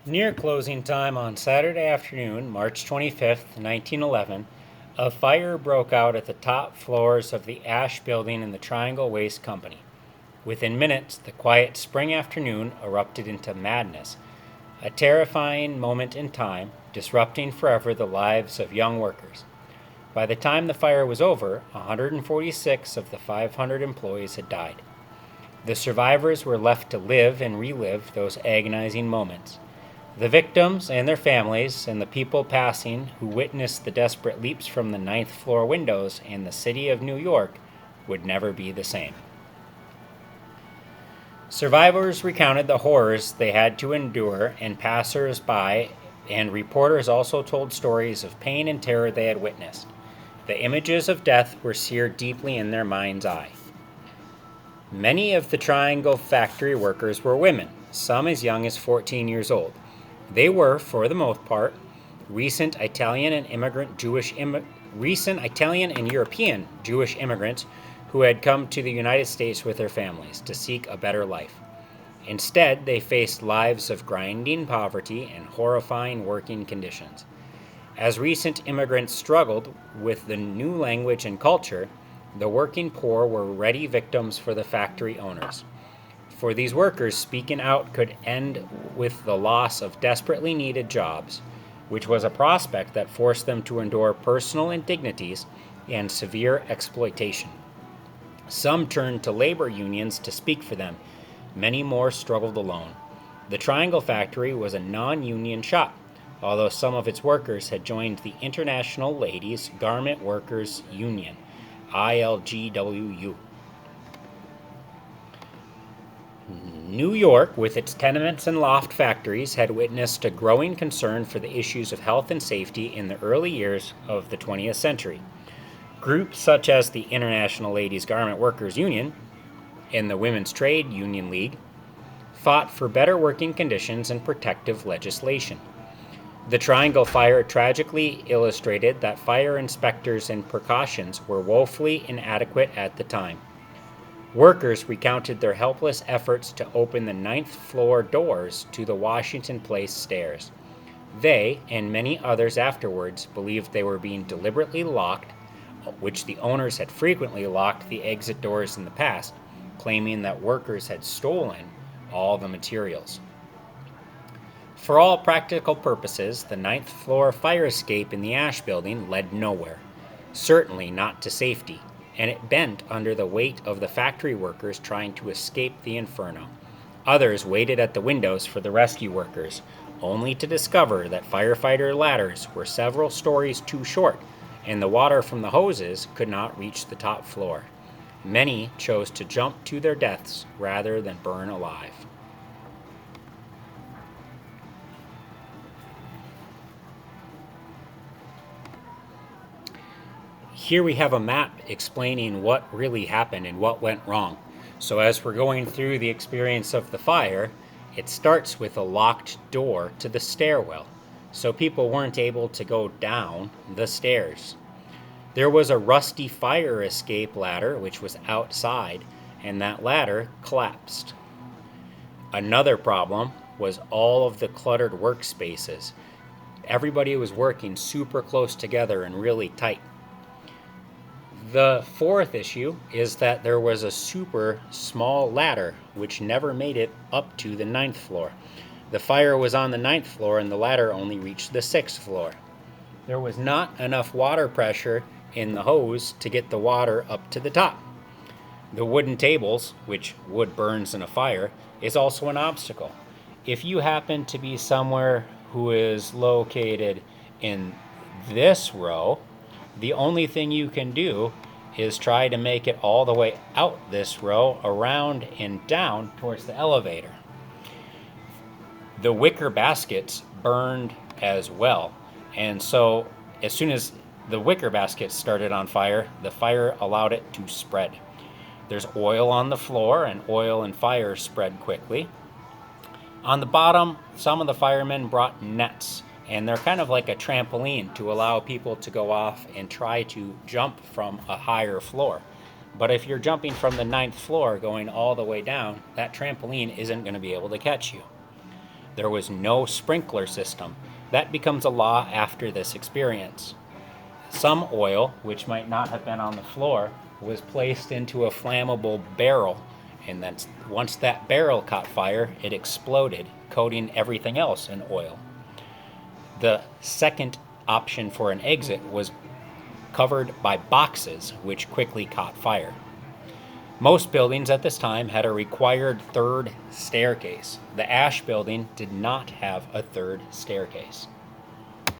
Near closing time on Saturday afternoon, March 25th, 1911, a fire broke out at the top floors of the Ash Building in the Triangle Waste Company. Within minutes, the quiet spring afternoon erupted into madness, a terrifying moment in time, disrupting forever the lives of young workers. By the time the fire was over, 146 of the 500 employees had died. The survivors were left to live and relive those agonizing moments. The victims and their families, and the people passing who witnessed the desperate leaps from the ninth floor windows in the city of New York, would never be the same. Survivors recounted the horrors they had to endure, and passers-by and reporters also told stories of pain and terror they had witnessed. The images of death were seared deeply in their mind's eye. Many of the Triangle factory workers were women, some as young as 14 years old. They were, for the most part, recent Italian and European Jewish immigrants who had come to the United States with their families to seek a better life. Instead, they faced lives of grinding poverty and horrifying working conditions. As recent immigrants struggled with the new language and culture, the working poor were ready victims for the factory owners. For these workers, speaking out could end with the loss of desperately needed jobs, which was a prospect that forced them to endure personal indignities and severe exploitation. Some turned to labor unions to speak for them. Many more struggled alone. The Triangle Factory was a non-union shop, although some of its workers had joined the International Ladies Garment Workers Union, ILGWU. New York, with its tenements and loft factories, had witnessed a growing concern for the issues of health and safety in the early years of the 20th century. Groups such as the International Ladies Garment Workers Union and the Women's Trade Union League fought for better working conditions and protective legislation. The Triangle Fire tragically illustrated that fire inspectors and precautions were woefully inadequate at the time. Workers recounted their helpless efforts to open the ninth floor doors to the Washington Place stairs. They, and many others afterwards, believed they were being deliberately locked, which the owners had frequently locked the exit doors in the past, claiming that workers had stolen all the materials. For all practical purposes, the ninth floor fire escape in the Ash Building led nowhere, certainly not to safety, and it bent under the weight of the factory workers trying to escape the inferno. Others waited at the windows for the rescue workers, only to discover that firefighter ladders were several stories too short, and the water from the hoses could not reach the top floor. Many chose to jump to their deaths rather than burn alive. Here we have a map explaining what really happened and what went wrong. So as we're going through the experience of the fire, it starts with a locked door to the stairwell, so people weren't able to go down the stairs. There was a rusty fire escape ladder which was outside, and that ladder collapsed. Another problem was all of the cluttered workspaces. Everybody was working super close together and really tight. The fourth issue is that there was a super small ladder which never made it up to the ninth floor. The fire was on the ninth floor and the ladder only reached the sixth floor. There was not enough water pressure in the hose to get the water up to the top. The wooden tables, which wood burns in a fire, is also an obstacle. If you happen to be somewhere who is located in this row, the only thing you can do is try to make it all the way out this row, around and down towards the elevator. The wicker baskets burned as well, and so as soon as the wicker baskets started on fire, the fire allowed it to spread. There's oil on the floor, and oil and fire spread quickly. On the bottom, some of the firemen brought nets, and they're kind of like a trampoline to allow people to go off and try to jump from a higher floor. But if you're jumping from the ninth floor going all the way down, that trampoline isn't going to be able to catch you. There was no sprinkler system. That becomes a law after this experience. Some oil, which might not have been on the floor, was placed into a flammable barrel, and then once that barrel caught fire, it exploded, coating everything else in oil. The second option for an exit was covered by boxes, which quickly caught fire. Most buildings at this time had a required third staircase. The Ash building did not have a third staircase.